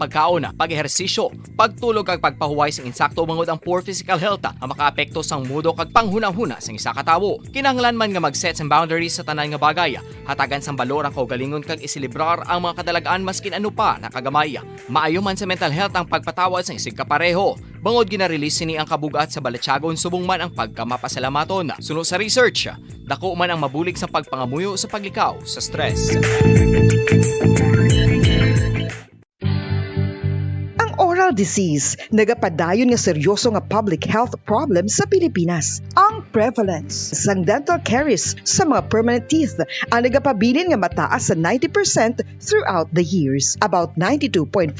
pagkaon, pag-ehersisyo, pagtulog kag pagpahuway sa insakto mangod ang poor physical health ang makaapekto sang mudo kag panghunahuna sa isa ka tawo. Kinahanglan man nga mag-set sa boundaries sa tanan nga bagay, hatagan sang balor ang kaugalingon kag isilibrar ang mga kadalagaan maskin ano pa nakagamay. Maayo man sa mental health ang pagpatawad sa isig kapareho. Bangod ginarelease ni ang kabugat sa Balatsyagon subong man ang pagkamapasalamaton. Suno sa research, dako man ang mabulig sa pagpangamuyo sa paglikaw sa stress. Oral disease, nagapadayon nga seryoso nga public health problem sa Pilipinas. Ang prevalence sang dental caries sa mga permanent teeth ang nagapabilin nga mataas sa 90% throughout the years. About 92.4%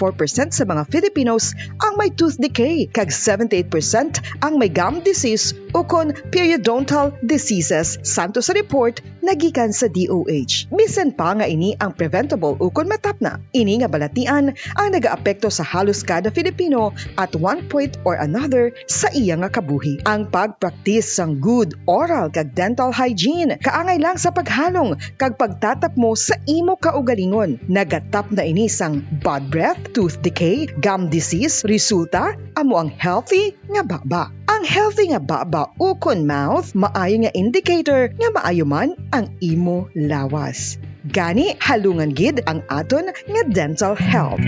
sa mga Filipinos ang may tooth decay, kag 78% ang may gum disease o kon periodontal diseases. Santo sa report nagikan sa DOH. Bisan pa nga ini ang preventable o kon matapna. Ini nga balatian ang nagaapekto sa halos kada Filipino at one point or another sa iya nga kabuhi. Ang pagpractice sang good oral kag dental hygiene kaangay lang sa paghalong kag pagtatap mo sa imo kaugalingon. Nagatap na ini sang bad breath, tooth decay, gum disease, resulta amo ang healthy nga baba. Ang healthy nga baba ukon mouth maayo nga indicator nga maayo man ang imo lawas. Gani halungan gid ang aton nga dental health.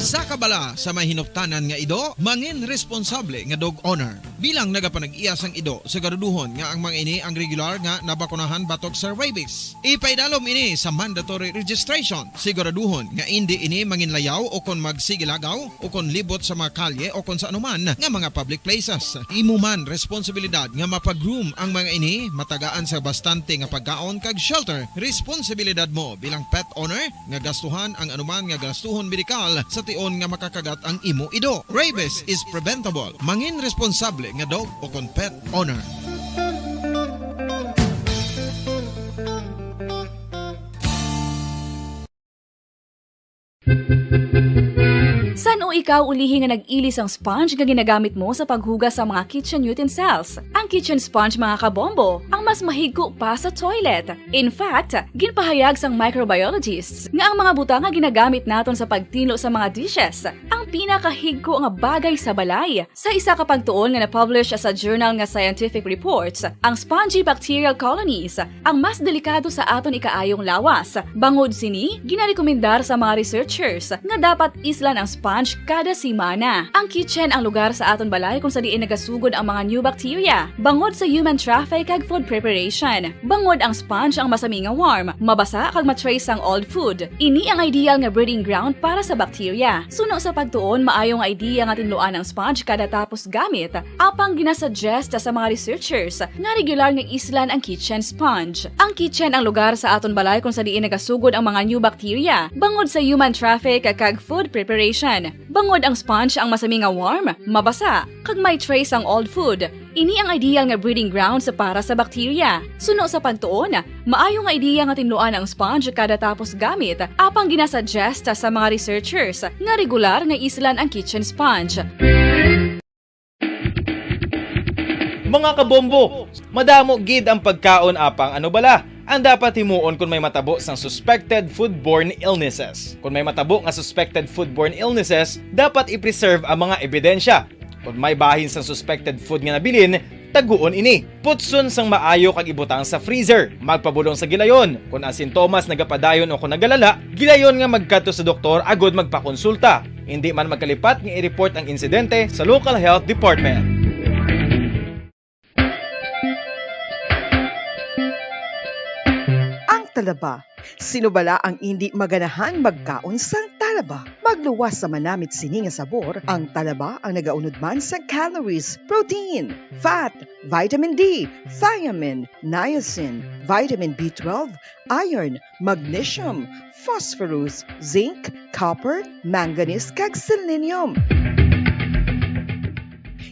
Isa ka bala sa mahinuptanan nga ido, mangin responsable nga dog owner. Bilang nagapanag-iyas ang ido, siguraduhon nga ang mga ini ang regular nga nabakunahan batok sa rabies. Ipaidalom ini sa mandatory registration. Siguraduhon nga hindi ini manginlayaw o kon magsigilagaw o kon libot sa mga kalye o kon sa anuman nga mga public places. Imo man responsibilidad nga mapag-groom ang mga ini, matagaan sa bastante nga pagkaon kag shelter. Responsibilidad mo bilang pet owner nga gastuhan ang anuman nga gastuhon medikal sa tion nga makakagat ang imo ido. Rabies is preventable. Mangin responsable nga dog o kon pet owner. San o ikaw ulihi nga nag-ilis ang sponge nga ginagamit mo sa paghugas sa mga kitchen utensils? Ang kitchen sponge mga kabombo, ang mas mahigko pa sa toilet. In fact, ginpahayag sang microbiologists nga ang mga butang nga ginagamit naton sa pagtilo sa mga dishes ang pinakahigko nga bagay sa balay. Sa isa ka pagtuon nga na-publish sa journal nga Scientific Reports, ang spongy bacterial colonies ang mas delikado sa aton ikaayong lawas. Bangod sini, ginarekomendar sa mga researchers nga dapat islan ang sponge kada simana. Ang kitchen ang lugar sa aton balay kung sa diin nagasugod ang mga new bacteria. Bangod sa human traffic kag food preparation. Bangod ang sponge ang masami nga warm, mabasa kag matrace ang old food. Ini ang ideal nga breeding ground para sa bacteria. Suno sa pagtuon, maayong idea nga tinluan ang sponge kada tapos gamit. Apang ginasuggest sa mga researchers nga regular nga islan ang kitchen sponge. Ang kitchen ang lugar sa aton balay kung sa diin nagasugod ang mga new bacteria. Bangod sa human traffic kag food preparation. Bangod ang sponge ang masami nga warm, mabasa, kag may trace ang old food. Ini ang ideal nga breeding ground sa para sa bacteria. Suno sa pagtuon, maayo nga idea nga tinluan ang sponge kada tapos gamit. Apang ginasuggest sa mga researchers nga regular nga islan ang kitchen sponge. Mga kabombo, madamo gid ang pagkaon apang ano bala ang dapat himuon kung may matabo sang suspected foodborne illnesses. Kung may matabo nga suspected foodborne illnesses, dapat i-preserve ang mga ebidensya. Kung may bahin sang suspected food nga nabilin, taguon ini. Putson sang maayo kag ibutang sa freezer. Magpabulong sa gilayon. Kung ang sintomas nagapadayon o kung nagalala, gilayon nga magkadto sa doktor agod magpakonsulta. Hindi man magkalipat nga i-report ang insidente sa local health department. Talaba. Sino bala ang hindi maganahan magkaon sang talaba? Magluwas sa manamit sini nga sabor, ang talaba ang nagaunod man sa calories, protein, fat, vitamin D, thiamine, niacin, vitamin B12, iron, magnesium, phosphorus, zinc, copper, manganese kag selenium.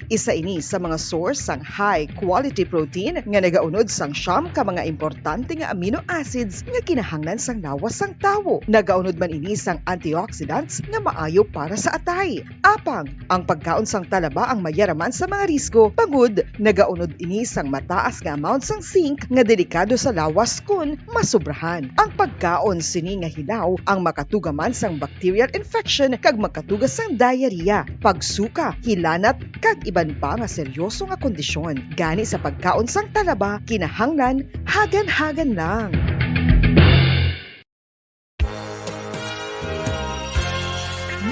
Isa ini sa mga source sang high quality protein nga nagaunod sang siyam ka mga importante nga amino acids nga kinahanglan sang lawas sang tawo. Nagaunod man ini sang antioxidants nga maayo para sa atay. Apang ang pagkaon sang talaba ang mayaraman sa mga risko pagud nagaunod ini sang mataas nga amount sang zinc nga delikado sa lawas kun masubrahan. Ang pagkaon sini nga hilaw ang makatugaman sang bacterial infection kag makatugas sang diarrhea, pagsuka, hilanat kag iban pa nga seryoso nga kondisyon. Gani sa pagkaon sang talaba kinahanglan hagan-hagan lang.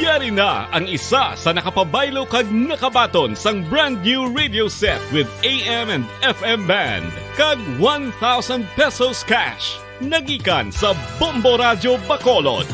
Yari na ang isa sa nakapabaylo kag nakabaton sang brand new radio set with AM and FM band kag 1,000 pesos cash. Nagikan sa Bombo Radio Bacolod.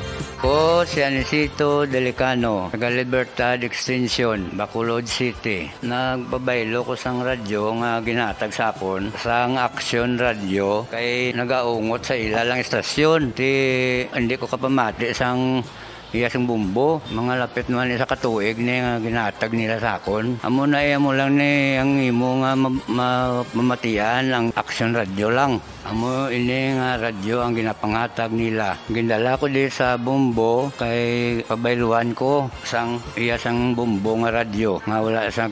Ko si Anisito Delicano, taga Libertad Extension, Bacolod City. Nagbabaylo ko sang radyo nga ginatag sapon sang Action Radio kay nagaungot sa ilalang estasyon. Hindi ko kapamati sang iyasang bumbo, mga lapit naman sa katuig ni nga ginatag nila sakon. Amo na mo lang ni ang imo nga mamatian ang Action Radio lang. Amo ini nga radyo ang ginapangatag nila. Gindala ko di sa bumbo kay pabayluan ko sang iyasang bumbo nga radyo nga wala sa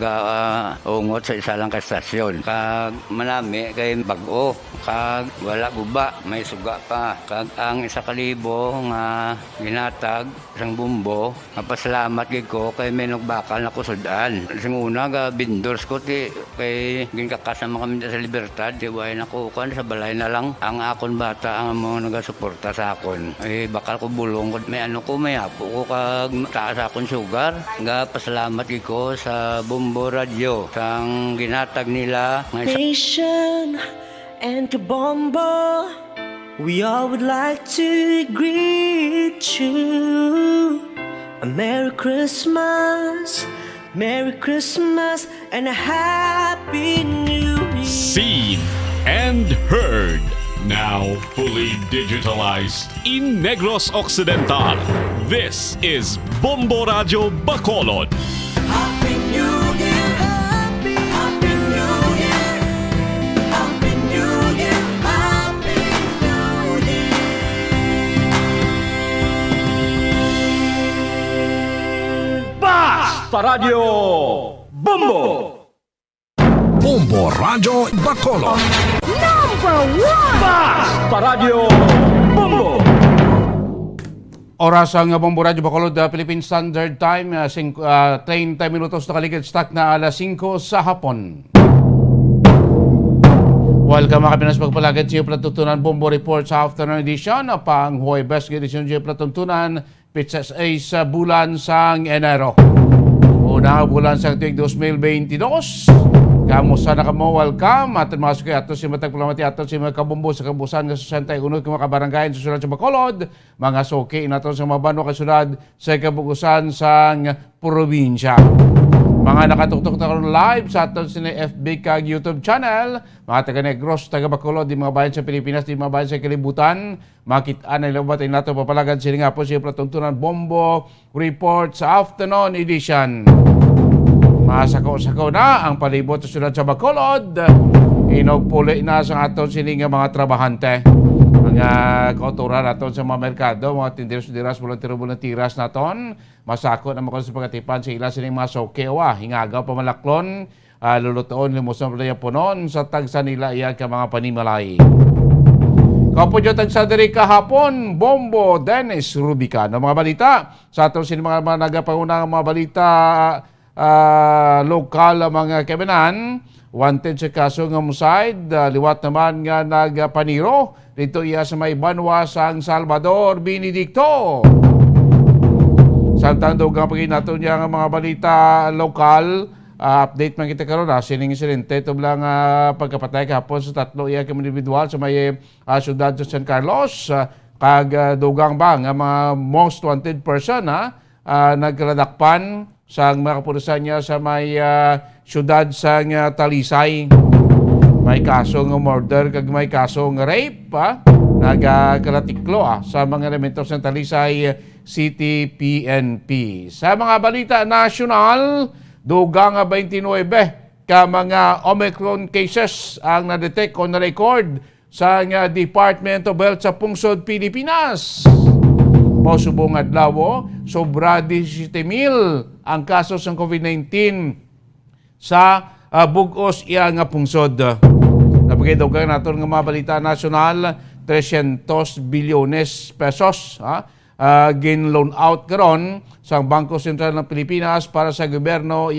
ungot sa isa lang ka estasyon. Kag manami kay bag-o kag wala guba, may suga pa. Kag ang 1,000 nga ginatag sang bumbo, mapasalamat gid ko kay may nagbakal na kusudan. Sing una ga vendors ko ti kay ginkakasama kami sa Libertad, di way nakukuan sa balay na lang ang akon bata ang mga nagasuporta sa akon. Bakal ko bulong may may apo ko kag taas akon sugar. Ga pasalamat gid ko sa Bombo Radio sang ginatag nila. Nation and Kabombo, we all would like to greet you. A Merry Christmas, Merry Christmas, and a Happy New Year. Seen and heard. Now fully digitalized in Negros Occidental. This is Bombo Radio Bacolod. Happy New Year, Happy New Year, Happy New Year, Happy New Year. Basta Radio Bombo! Bombo Radio Bacolod. Basta Radio Bombo! Oras ang Bombo Radio Bacolod, Philippine Standard Time, 30 minutos na kaligid stock na alas 5 sa hapon. Welcome mga Pinas pagpalagad sa iyo Platuntunan Bombo Report sa afternoon edition. Pang Huwebes edisyon sa iyo Platuntunan, Pizzas A sa bulan sang Enero. Una bulan sang tuig 2022. Kamusta na kamo, welcome. At masuk kay ato si Matag Pulamati ato si mga kabumbo sa kabusan nga 61 kung makabaranggayan sa sulad sa Bacolod. Mga soki nato sa mga banwa kasulad sa kabugusan sang probinsya. Mga nakatuktok na karon live sa ato sa FB kag YouTube channel. Mga taga Negros, taga Bacolod, di mga bayan sa Pilipinas, di mga bayan sa kalibutan. Makita na ilabat ay nato papalagan sila nga po siya Platuntunan Bombo Report sa afternoon edition. Masakaw-sakaw na ang palibot sa syudad sa Bacolod. Inogpuli na sa aton sining mga trabahante. Mga kauturan naton sa mga merkado, mga tindiros-diras, volunteer-volunteeras naton. Masako na mga sa pagkatipan sa ila sining mga sokewa. Hingagaw pamalaklon, lulutoon, limuson pala punon sa tagsa nila iyan ka mga panimalay. Kaupo dyan tagsa diri kahapon, Bombo Dennis Rubicano. Mga balita sa aton sining mga nagapangunang mga balita lokal mga kebenan, wanted sa kaso ng homicide, liwat naman nga nagpaniro dito iya sa may banwa sang Salvador Benedicto. Samtang dugang pagin nato niya nga mga balita lokal, update man kita karon sining insidente ito lang pagkapatay kahapon sa tatlo iya ka individual sa may syudad sa San Carlos, kag dugang ba nga mga most wanted person nagkaladakpan sang mga kapulisan niya sa may syudad sang Talisay. May kasong murder kag may kasong rape nagkalatiklo sa mga elementos ng Talisay City PNP. Sa mga balita national, dugang 29 ka mga Omicron cases ang na-detect o na-record sa Department of Health sa pungsod Pilipinas. Pausubong adlaw, sobra 17,000 ang kasos ng COVID-19 sa bugos iya nga pungsod. Napakidugang naton nga mga balita nasyonal, 300 bilyones pesos gin-loan out karon sa Bangko Sentral ng Pilipinas para sa gobyerno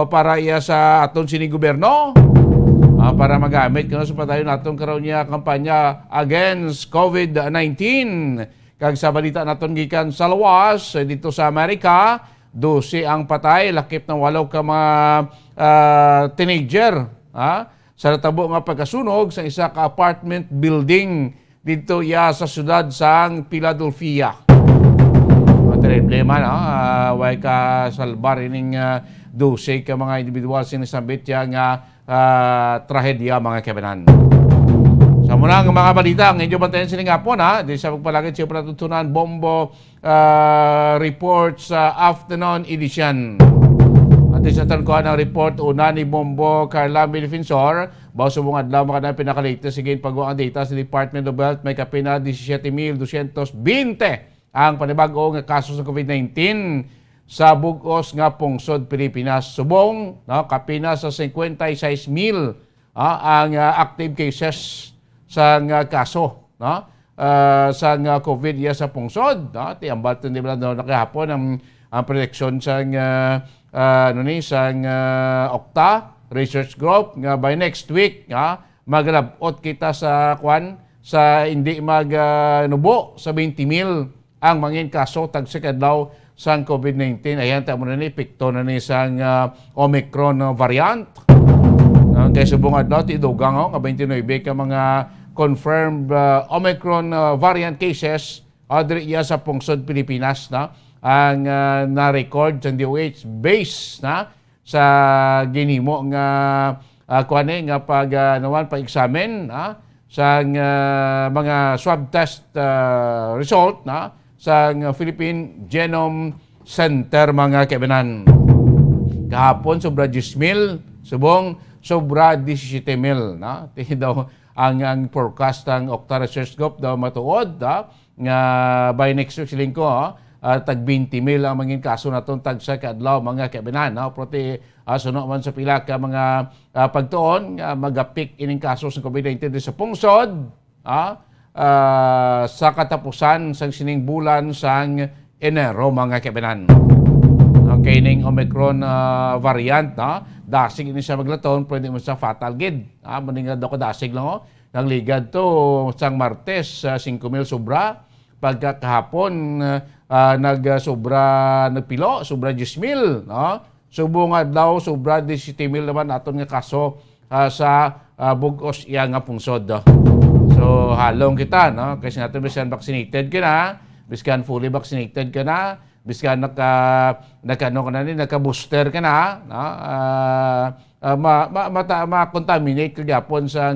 para sa aton sini gobyerno para magamit kuno sa padayon naton karon niya kampanya against COVID-19. Kag sa balita naton gikan sa lawas dito sa Amerika, 12 ang patay, lakip ng 8 ka mga teenager sa natabo nga pagkasunog sa isa ka apartment building dito sa syudad sang Philadelphia. Problema way ka salbar ining 12 ka mga individual sinisambit nga trahedya mga kabanan. Sa muna ang mga balita, ang inyo bantayan sining hapon di sa pagpalagay siya patutunan Bombo report sa afternoon edition. At sa tankuhan ang report una ni Bombo Carla Defensor, bawas sa mga adlaw mga pinakaligtas sige pagwa ang data sa Department of Health may kapina 17,220 ang panibago nga kaso sa COVID-19 sa bugos nga pungsod Pilipinas. Subong kapina sa 56,000 ang active cases sa kaso sa COVID sa pungsod. Tiambal ito nila nakahapon ang prediction sa Okta Research Group nga by next week maglabot kita sa hindi magnubo sa 20,000 ang mangin kaso tagsikad daw sa COVID-19. Ayan, tamo na ni pikto na ni sang Omicron variant. Kaya subong adlaw tidugang nga 29 ka mga confirmed Omicron variant cases adri sa pungsod Pilipinas ang na-record sa DOH base sa ginimo nga pag-examine sa mga swab test result sa Philippine Genome Center mga kaibigan. Kahapon sobra 10,000, subong sobra 17,000 Tingin daw ang forecast ng Okta Research Group daw matuod nga by next week silingko tag 20,000 ang mangin kaso naton tag sa kadlaw mga kaibigan. Proti suno man sa pila ka mga pagtuon magapik ining kaso sa COVID-19 sa pungsod sa katapusan sang sining bulan sang Enero mga kaibigan. Okay, ning Omicron variant dasig ini siya maglaton pwede mo sa fatal gid. Maningad ako dasig lang nang ligad to sang Martes 5,000 sobra pagkakahapon nagpilo sobra 10,000 subong adlaw sobra 17,000 naman aton nga kaso sa bugos iya nga pungsod. So halong kita kasi natin biskan vaccinated ka na, biskan fully vaccinated ka na, biskan naka-booster ka na, ma-contaminate ka gyapon sa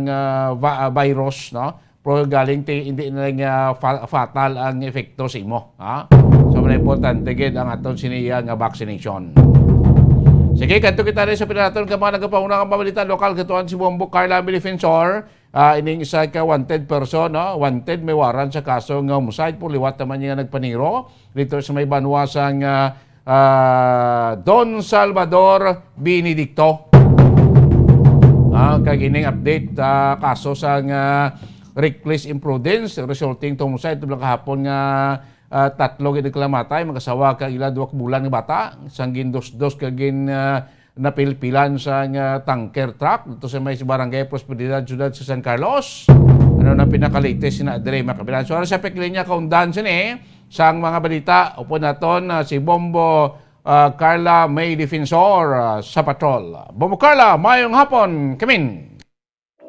virus pero galing hindi na lang fatal ang epekto sa imo. So importante gid ang aton siniya nga vaccination. Sige, kanto kita rin sa pinanaton ka mga nagpapaunang ang pamalita lokal katuan si Bombo Carla Defensor. Ining isa ka wanted person, wanted may waran sa kaso ng homicide po liwat naman niya nagpaniro dito sa may banwasang Don Salvador Benedicto. Kagining update kaso sa reckless imprudence resulting to homicide tulang kahapon nga 3 ginaklamatay magasawa ka ila 2 bulan nga bata sanggin dos kagin napilpilan sa tanker truck dito sa may barangay Prosperidad Ciudad sa San Carlos. Ano na pinaka-latest na Adre makabilan. So sa peklinya kaundan sini sang mga balita upo naton si Bombo Carla May Defensor sa patrol. Bombo Carla, mayong hapon, kamin.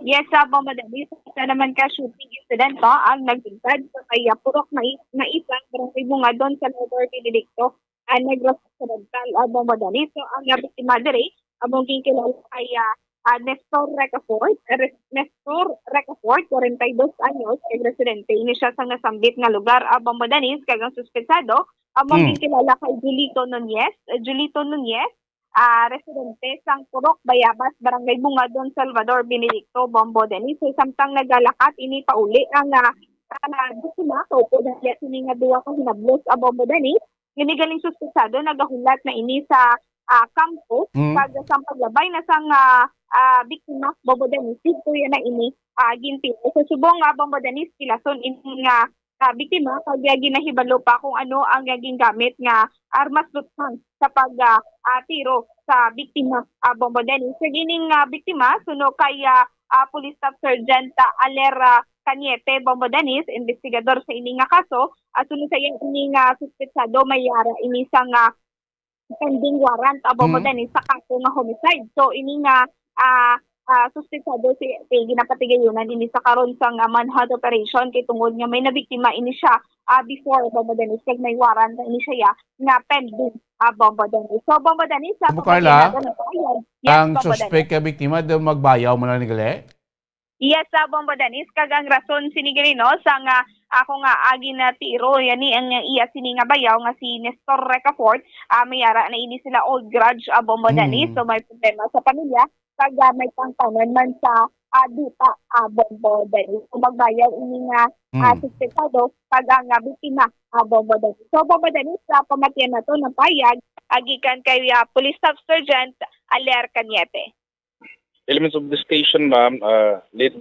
Yes, Bombo Dennis. Sa naman ka shooting incident ang nagtugtad sa kaya purok na isang barangay bunga doon sa Lower Benedicto. Negros sa Rental, Bombo Dennis. So, ang biktima dire, abong kilala kay Nestor Recafort, 42 anyos, kay residente. Ini siya sa nasambit nga lugar, Bombo Dennis, kagang suspetsado, abong kilala kay Julito Nunez, residente sang Purok, Bayabas, Barangay Bungadon, Salvador, Benedicto, Bombo Denis. So, samtang nagalakat, ini pauli ang disimato po dahil sini nga duwa ka hinablos a Bombo Denis. Ini galing suspetsado, nagahulat na ini sa kampo, kag sang paglabay na sang biktima Bombo Denis. Ito yan na ini ginti. So, subong Bombo Denis, kilason ini nga biktima, kag ginahibalo pa kung ano ang gaging gamit nga armas lutang sa pag-tiro sa biktima Bombo Denis. Sa gining biktima, suno kay Police Staff Sergeant Aler Cañete Bombo Denis, investigador sa ini nga kaso, suno sa ini nga suspetsado may ini sang pending warrant Bombo Denis sa kaso nga homicide. So ini nga suspetsado si ginapatigayunan ini sa karon sang manhunt operation kay tungod nga may nabiktima ini siya before Bombo Denis kag may warrant na ini siya nga pending Bombo Denis. So Bombo Denis sa Carla, ang Bombo suspect ka biktima daw magbayaw mo na ni gali? Yes, Bombo Denis, kag ang rason sinigiri no sang ako nga agi na tiro yani ang iya sini nga bayaw nga si Nestor Recafort, mayara na ini sila old grudge Bombo Denis, so may problema sa pamilya kag may pangtanon man sa duta Bombo Denis. So magbayaw ini nga suspetsado kag ang biktima Bombo Denis. So Bombo Denis sa pamatian na to ng payag agikan kay Police Staff Sergeant Aler Cañete. Elements of the station, ma'am, lead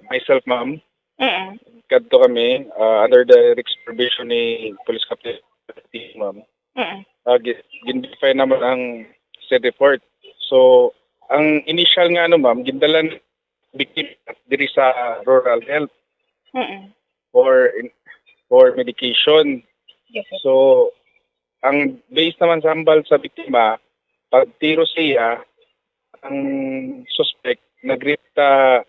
myself, ma'am. Kadto kami under the supervision ni Police Captain, ma'am. Gindefine naman ang state report. So, ang initial nga ma'am, gindalan victim diri sa rural health for medication. Yes, sir. So, ang base naman sa hambal sa biktima, pagtiro siya, ang suspect nagripta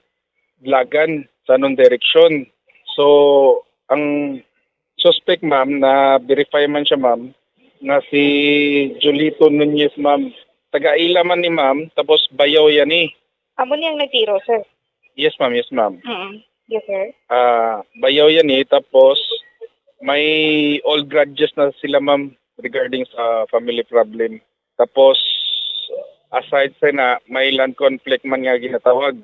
lagan sa anong direksyon. So, ang suspect, ma'am, na verify man siya, ma'am, na si Julito Nunez, ma'am, taga-ila man ni ma'am, tapos bayaw yan eh. Amo niyang nagtiro, sir? Yes, ma'am, yes, ma'am. Yes, sir. Bayaw yan eh, tapos may old grudges na sila, ma'am, regarding sa family problem. Tapos, aside sa na may land conflict man nga ginatawag.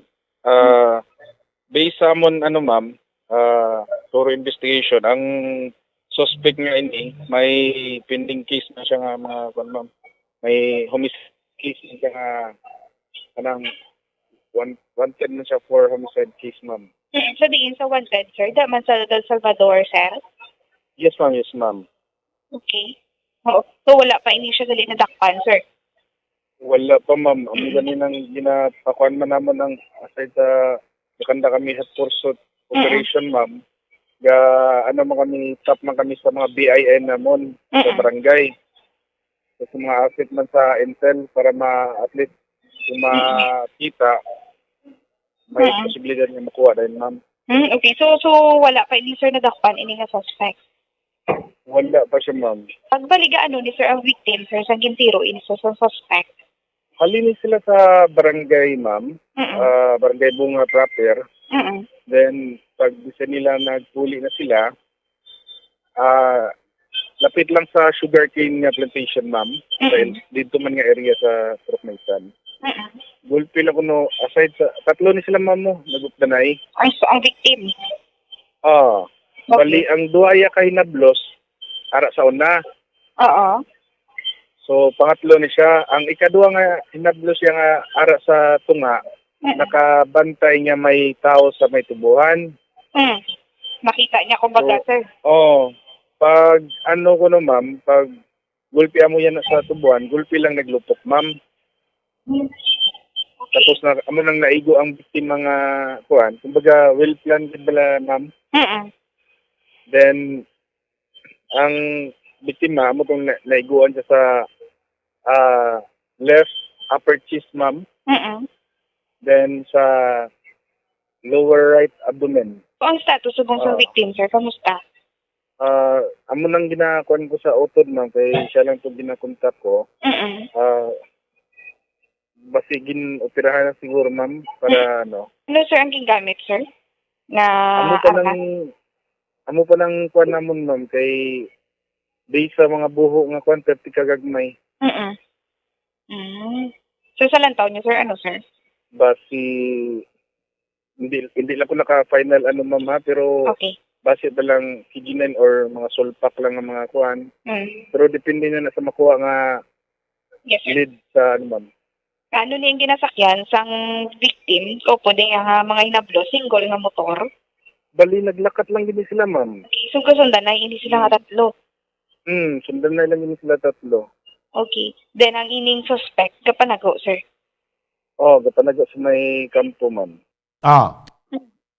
Based sa amon ma'am, thorough investigation, ang suspect nga ini may pending case na siya nga mga ma'am. May homicide case siya nga kanang wanted na siya for homicide case, ma'am. So diin sa wanted, sir, daman sa Del Salvador, sir? Yes, ma'am, yes, ma'am. Okay. So wala pa ini siya gali na dakpan, sir? Wala pa, ma'am. Ang ganinang ginapakuan man naman ng aside sa nakanda kami sa pursuit operation, ma'am. Man kami, top man kami sa mga BIN namon sa barangay. So, sa mga asset man sa Intel para at least kung makita, may posibilidad na makuha dahil, ma'am. Okay, so wala pa ini sir nadakpan ini nga suspect? Wala pa siya, ma'am. Pagbaliga ni sir ang victim, sir, sa gintiro ini sa suspect? Halini sila sa barangay, ma'am. Barangay Bunga proper. Then, pag gusto nila nagpuli na sila, lapit lang sa sugarcane plantation, ma'am. Dito man nga area sa Trukmaysan. Gulpi lang kuno, aside sa, tatlo ni sila, ma'am, mo, nagupdanay. Ay, so ang victim? Bali, ang duaya kay Nablos, ara sa una. Oo. So, pangatlo ni siya. Ang ikadua nga, hinablos siya nga ara sa tunga, nakabantay niya may tao sa may tubuhan. Makita niya kumbaga, sir? Pag ko no, ma'am, pag gulpi mo yan sa tubuhan, gulpi lang naglupok, ma'am. Okay. Tapos amo nang naigo ang biktima nga kuan. Kumbaga, well planned bala, ma'am. Then, ang biktima, amo kung naiguan siya sa left upper chest, ma'am. Then sa lower right abdomen. So, ang status subong sa victim, sir, kamusta? Amo nang ginakuan ko sa utod, ma'am, kay siya lang itong ginakontak ko. Basigin operahan na siguro, ma'am, para Ano, sir, ang gingamit, sir? Na amo pa nang kuan namon, ma'am, kay based sa mga buho nga kuan 30 kagagmay. So sa lantaw niyo, sir, ano, sir? Base, hindi lang ko naka-final ma'am ha, pero Okay. base na lang kiginan or mga sulpak lang ang mga kuhan. Pero depende na sa makuha nga Yes, sir. lead sa ma'am. Ano na yung ginasakyan sang victim o pwede nga mga hinablo, single nga motor? Bali, naglakat lang din sila ma'am. Okay, so kasundan na, hindi sila nga tatlo. Sundan na lang din sila tatlo. Okay. Then, ang ining suspect, kapanago, sir? Kapanaga sa may kampo ma'am.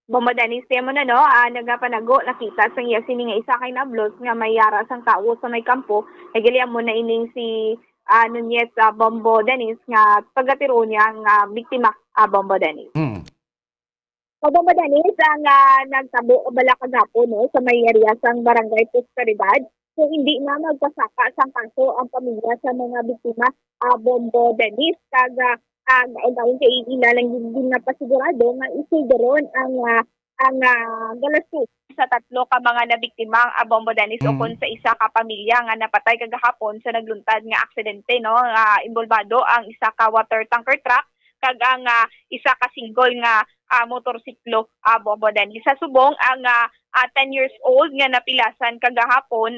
Bumadanis mo na, no? Nagapanago, nakita sa iya sini nga isa kay nablos nga may yara sang tao sa may kampo. Nagiliam mo na ining si Nunez Bombo Danis nga paggatiro niya ang biktima Bombo Danis. So, Bombo Danis ang nagtabo bala kagapo, no? Sa may area sang barangay Prosperidad. So, hindi na magpasaka sang kaso ang pamilya sa mga biktima Bombo Danis. Gawin kay ilalang din na pasigurado nga isulderon ang galastos sa tatlo ka mga nabiktima ang Bombo Danis o kon sa isa ka pamilya nga napatay kagahapon sa nagluntad nga aksidente, no? Involvado ang isa ka water tanker truck kag ang isa ka single nga motorsiklo Bombo Danis. Sa subong ang 10 years old nga napilasan kagahapon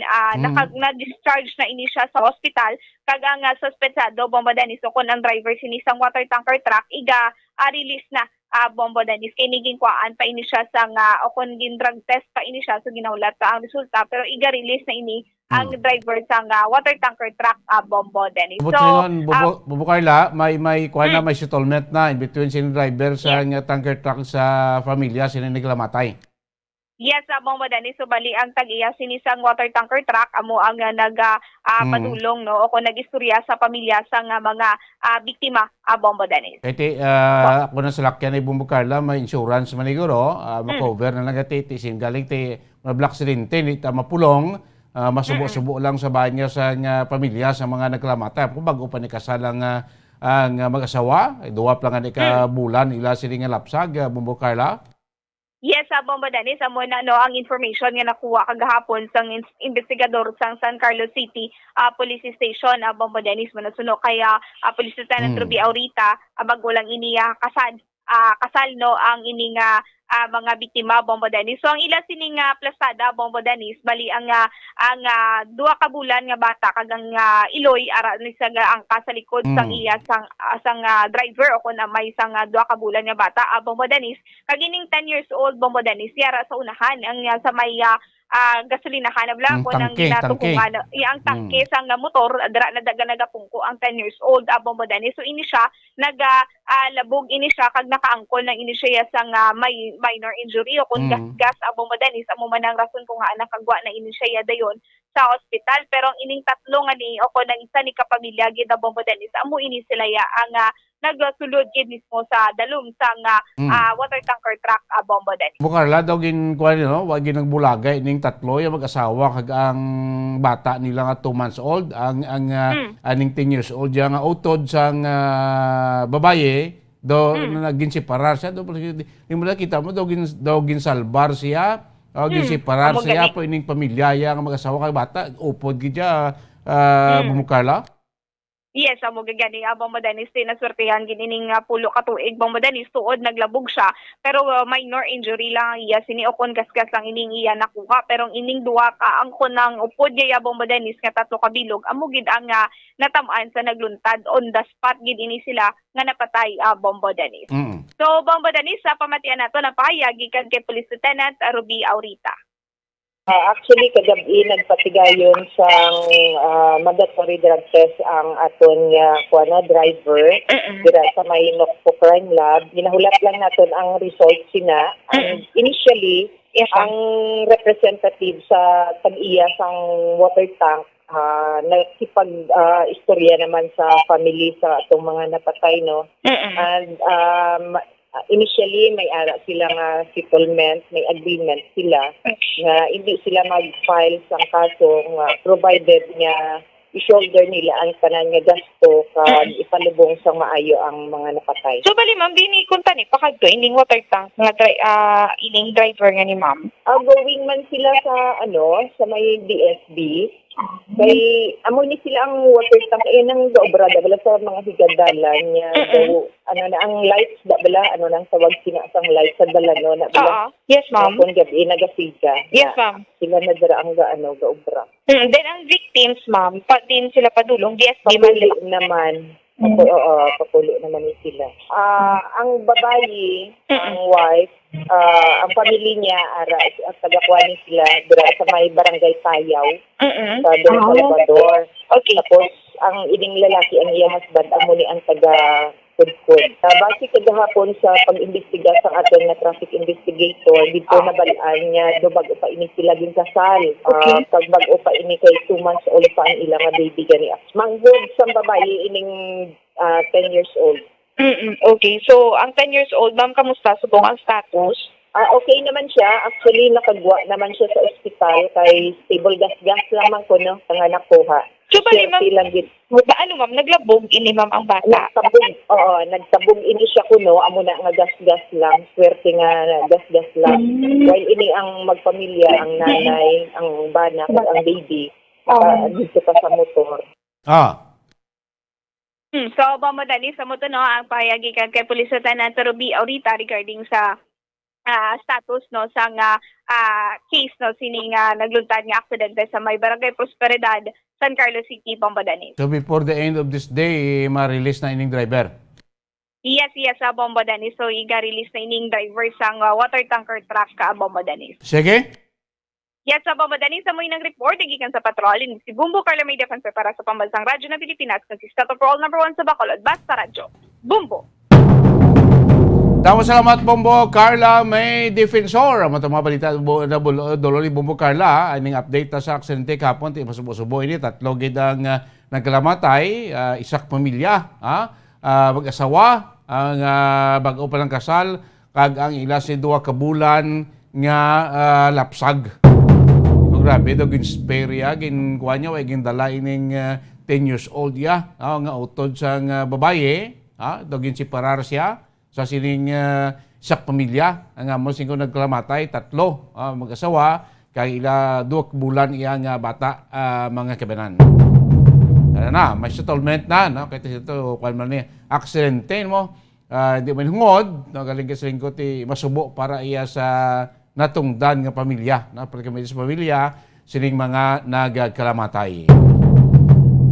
na-discharge na ini siya sa hospital kag ang suspetsado Bombo Danis o kon ang driver sinisang water tanker truck iga release na Bombo Danis kay niging kuan pa ini siya sa o kon gin drug test pa ini siya so ginaulat sa ang resulta pero iga release na ini ang driver sa water tanker truck Bombo Danis. So, Bubo Carla, may kuha na may settlement na in between sin driver sa tanker truck sa pamilya sila naglamatay. Yes, Bombo Danis, so bali ang tag-iya sinisang water tanker truck amo ang padulong, no, o kung nag-istorya sa pamilya sa mga biktima Bombo Danis. Iti, ako na salakyan ay Bubo Carla, may insurance maniguro, makover na lang iti, galing ti black accidente, mapulong, masubo-subo lang sa bahay niya sa pamilya sa mga naglamatay. Kung bago pa ni kasalang ang mag-asawa, duwap lang ang ikabulan, ila siling lapsag, Bubo Carla. Yes, Bombo Danis, amo na ang information nga nakuha kagahapon sang investigador sang San Carlos City Police Station Bombo Danis manasuno kaya Police Lieutenant Ruby Aurita bago lang iniya kasal no ang ining mga biktima Bombo Danis. So ang ila sining plastada Bombo Danis bali ang duha ka bulan nga bata kagang iloy ara ni sa angka sa likod sang iya sang driver o kun may sang duha ka bulan nga bata Bombo Danis kag ining 10 years old Bombo Danis yara sa unahan ang sa may gasolinahan na blanco nang ginatukungan ang tangke sang motor dira na daga nagapungko ang 10 years old Bombo Danis. So ini siya labog ini siya kag nakaangkol ng ini siya sang may minor injury o kung gas Bombo Danis amo man ang rason kung nakagwa na ini siya dayon sa hospital pero ang ining tatlo nga ni o kung nang isa ni kapamilya gid Bombo Danis amo ini sila ang nagsulod gid mismo sa dalum sang water tanker truck Bombo Danis. Bukarla daw gin kuan no, wag gin nagbulagay ning tatlo yung mag-asawa kag ang bata nila nga 2 months old, ang aning 10 years old yang utod sang babaye do nagin separar siya do mo nakita mo daw gin salbar siya o gin separar siya po ining pamilya yang mag-asawa kag bata upod gid siya Bukarla. Yes, amo gani Bombo Danis naswertehan ginining pulo ka tuig Bombo Danis tuod naglabog siya pero minor injury lang iya sini okon gasgas lang ining iya nakuha pero ining duwa ka ang kunang upod iya Bombo Danis nga tatlo ka bilog amo gid ang natamaan sa nagluntad on the spot gid ini sila nga napatay Bombo Danis. So Bombo Danis sa pamatian nato napahayag gikan kay Police Lieutenant Ruby Aurita. Actually, kagabi nagpatigayon sa mandatory drug test ang aton nga driver dira sa may Nokpo Crime Lab. Ginahulat lang naton ang results sina. Initially, ang representative sa tag-iya sang water tank nakipag-istorya naman sa family sa atong mga napatay, no? And initially, may ara sila nga settlement, may agreement sila nga hindi sila mag-file sa kaso nga provided nga i-shoulder nila ang tanan nga gasto kag ipalubong sa maayo ang mga napatay. So bali ma'am, dini kunta ni pakadto ining water tank nga ining driver nga ni ma'am. Going man sila sa sa may DSB Kay amo ni sila ang water tank nang dobra bala sa mga higadalan niya. So, ang lights bala nang tawag sina sang lights sa dala no na bala. Yes, ma'am. Kung gabi nagasiga. Yes, ma'am. Sila na dira ang gaobra. Then ang victims, ma'am, din sila padulong. DSD Papuli naman. Papuli naman ni sila. Ang babae, ang wife, ang pamilya niya, at tagakuha ni sila dira sa may barangay Tayaw, sa Del Salvador. Okay. Tapos, ang ining lalaki, ang iya husband, amo ni ang taga-Kudkud. Base kagahapon sa pag-imbestiga sa ating na traffic investigator, dito na balaan niya, do bago pa ini sila din kasal. Pag bago pa ini kay 2 months old pa ang ilang baby gani. Manghod sa babae ining 10 years old. Okay. So, ang 10 years old, ma'am, kamusta? Subong ang status? Okay naman siya. Actually, nakagwa naman siya sa ospital kay stable gas-gas lamang ko, no? Ang anak kuha. So, bali, ma'am, paano, ma'am? Naglabog ini, ma'am, ang bata? Nagtabog ini siya kuno. Amo na nga gas-gas lang. Swerte nga gas-gas lang. While ini ang magpamilya, ang nanay, ang bana, ang baby, dito pa sa motor. So, Madani, sa mo to, no, ang payagikan kay Pulis Lieutenant Ruby Aurita regarding sa status no sa case no sining nagluntad nga aksidente sa may Barangay Prosperidad, San Carlos City, Bombodanis. So before the end of this day, ma-release na ining driver? Yes, Bombodanis. So iga-release na ining driver sang water tanker truck Bombodanis. Sige? Yes, Bombodanis. Sa mo inang report, igikan sa patrolin. Si Bumbo Carla may defense para sa Pambansang Radyo ng Pilipinas, consistent of role number 1 sa Bacolod, Basta Radyo. Bumbo! Tama, salamat, Bombo Carla, may defensor. Mga balita, Dolori Bombo Carla, aning update sa aksidente kahapon, masubo-subo ini, 3 gid ang nagkalamatay, isak pamilya, mag-asawa, ang bago pa ng kasal, kag ang ila si 2 ka bulan nga lapsag. Grabe, daw ginsperya, ginkuha niya, way gindala ining 10 years old ya, nga utod sa babaye, daw ginsiparar siya, sa sining sak pamilya, ang amo sing nagkalamatay, 3 mag-asawa, kay ila 2 bulan iya nga bata, mga kabanan. May settlement na, no? Kaya ito, kung man ni aksidente mo, di man hungod, no? Galing kasing ko ti masubo para iya sa natungdan nga pamilya, no? Para kami sa pamilya, sining mga nagkalamatay.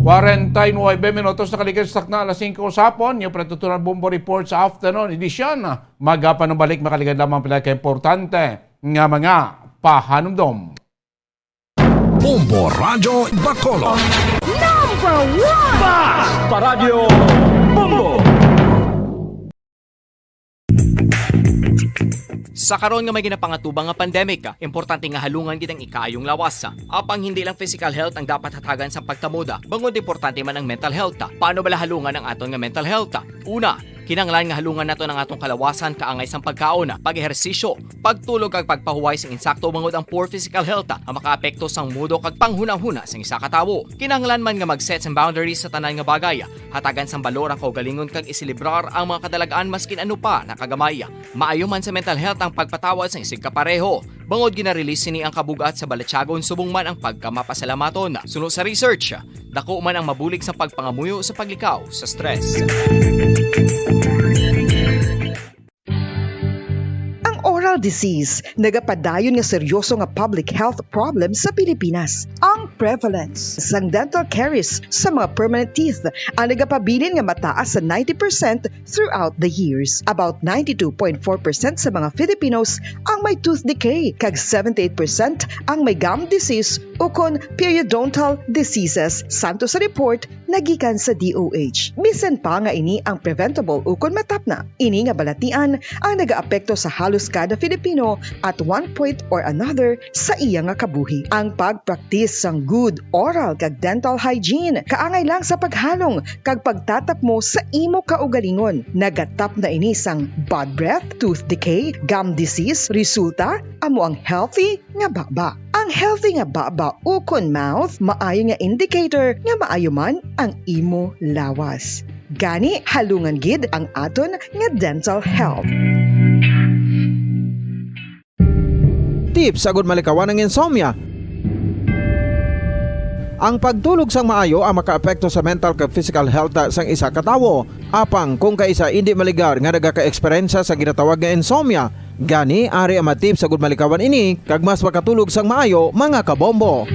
49 minutos na kaligastak na alas 5 usapon. Yung pretutunan Bombo Report sa afternoon edition. Magapan ng balik makaligad lamang pala kay importante nga mga pahanumdom. Bombo Radyo Bacolod. Number 1! Basta Radio Bombo! Sa karon nga may ginapangatubang nga pandemic, importante nga halungan gid ang ikaayong lawas. Apang hindi lang physical health ang dapat hatagan sa pagkamuda, bangod importante man ang mental health. Paano bala halungan ang aton nga mental health? Una, kinahanglan nga halungan nato ang atong kalawasan kaangay sang pagkaon, pag-ehersisyo, pagtulog kag pagpahuway sing insakto bangod ang poor physical health ang makaapekto sang mudo kag panghunahuna sang isa ka tawo. Kinahanglan man nga mag-set some boundaries sa tanan nga bagay, hatagan sang balor ang kaugalingon kag isilibrar ang mga kadalagaan maskin ano pa nakagamay. Maayo man sa mental health ang pagpatawad sa isig kapareho. Bangod gina-release ni ang kabugat sa balatsagon subong man ang pagkamapasalamaton. Suno sa research, dako man ang mabulig sa pagpangamuyo sa paglikaw sa stress. Oral disease, nagapadayon nga seryoso nga public health problem sa Pilipinas. Ang prevalence sang dental caries sa mga permanent teeth ang nagapabilin nga mataas sa 90% throughout the years. About 92.4% sa mga Filipinos ang may tooth decay, kag 78% ang may gum disease o kon periodontal diseases. Santo sa report nagikan sa DOH. Bisan pa nga ini ang preventable o kon matapna. Ini nga balatian ang nagaapekto sa halos kada Filipino at one point or another sa iya nga kabuhi. Ang pagpraktis sang good oral kag dental hygiene kaangay lang sa paghalong kag pagtatap mo sa imo kaugalingon. Nagatap na ini sang bad breath, tooth decay, gum disease, resulta amo ang healthy nga baba. Ang healthy nga baba ukon mouth maayo nga indicator nga maayo man ang imo lawas. Gani halungan gid ang aton nga dental health. Tips agud malikawan ang insomnia. Ang pagtulog sang maayo ang makaapekto sa mental kag physical health sang isa ka tawo. Apang kung kaisa hindi maligar nga nagaka-eksperyensya sa ginatawag nga insomnia, gani ari ang matip sa gud malikawan ini kag mas makatulog sang maayo mga kabombo.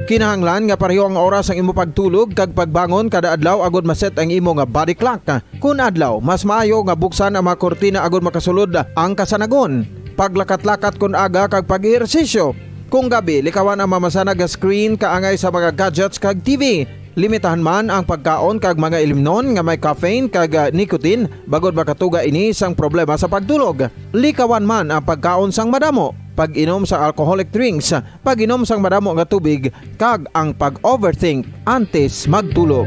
Kinahanglan nga pareho ang oras ang imo pagtulog kag pagbangon kada adlaw agud maset ang imo nga body clock. Kun adlaw, mas maayo nga buksan ang mga kortina agud makasulod ang kasanagon. Paglakat-lakat kun aga kag pag-ehersisyo. Kung gabi, likawan ang mamasanag nga screen kaangay sa mga gadgets kag TV. Limitahan man ang pagkaon kag mga ilimnon nga may caffeine kag nicotine bagod makatuga ini sang problema sa pagtulog. Likawan man ang pagkaon sang madamo, pag-inom sa alcoholic drinks, pag-inom sang madamo nga tubig kag ang pag-overthink antes magtulog.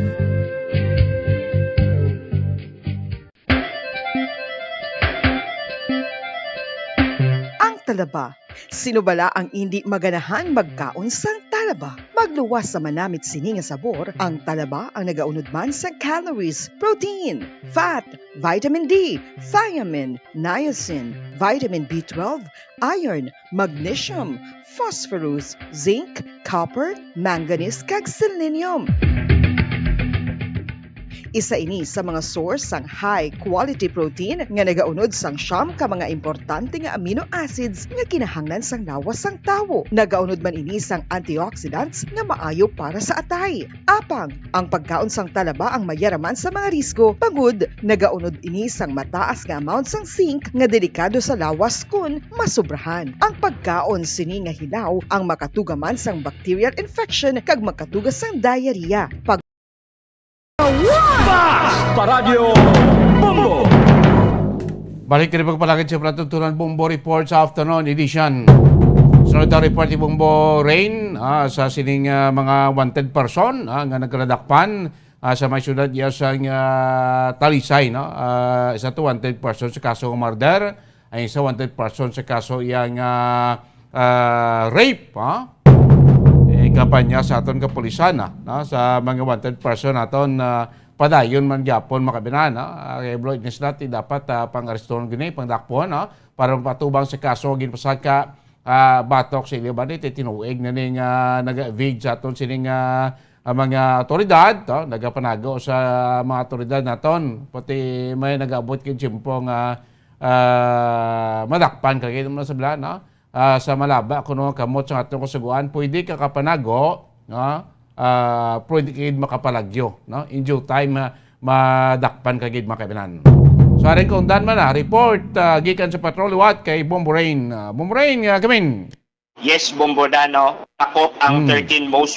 Ang talaba. Sino bala ang hindi maganahan magkaon sang talaba? Magluwas sa manamit sini nga sabor, ang talaba ang nagaunod man sa calories, protein, fat, vitamin D, thiamine, niacin, vitamin B12, iron, magnesium, phosphorus, zinc, copper, manganese kag selenium. Isa ini sa mga source sang high quality protein nga nagaunod sang siyam ka mga importante nga amino acids nga kinahanglan sang lawas sang tawo. Nagaunod man ini sang antioxidants nga maayo para sa atay. Apang ang pagkaon sang talaba ang mayaraman sa mga risgo. Pagud nagaunod ini sang mataas nga amount sang zinc nga delikado sa lawas kun masubrahan. Ang pagkaon sini nga hilaw ang makatugaman sang bacterial infection kag makatugas sang diarrhea. Paradyo Bombo! Balik kini pagpalagid sa Patutunan Bombo Report sa afternoon edition. Sunod na report ni Bombo Rain sa sining mga wanted person nga nagkaladakpan sa may syudad sa Talisay. Isa to wanted person sa kaso ng murder, ay isa wanted person sa kaso yang rape. Kampanya sa aton kapulisan sa mga wanted person aton padayon man gyapon makabinan kay Bloyd Nislat dapat pang-areston gini pangdakpon para mapatubang sa kaso ginpasad ka batok sa Iliban tinuig na ning naga-vig sa aton sining mga otoridad nagapanago sa mga otoridad naton pati may nag-abot kay jimpong madakpan kay mo sa blan sa Malaba kuno kamot sa atong kasuguan pwede ka kapanago pwede kagid makapalagyo in due time madakpan kagid makabinan. So aring kung dan man report gikan sa Patrol Liwat kay Bombo Rain. Bombo Rain gamin. Yes, Bombodano. Ako ang 13 most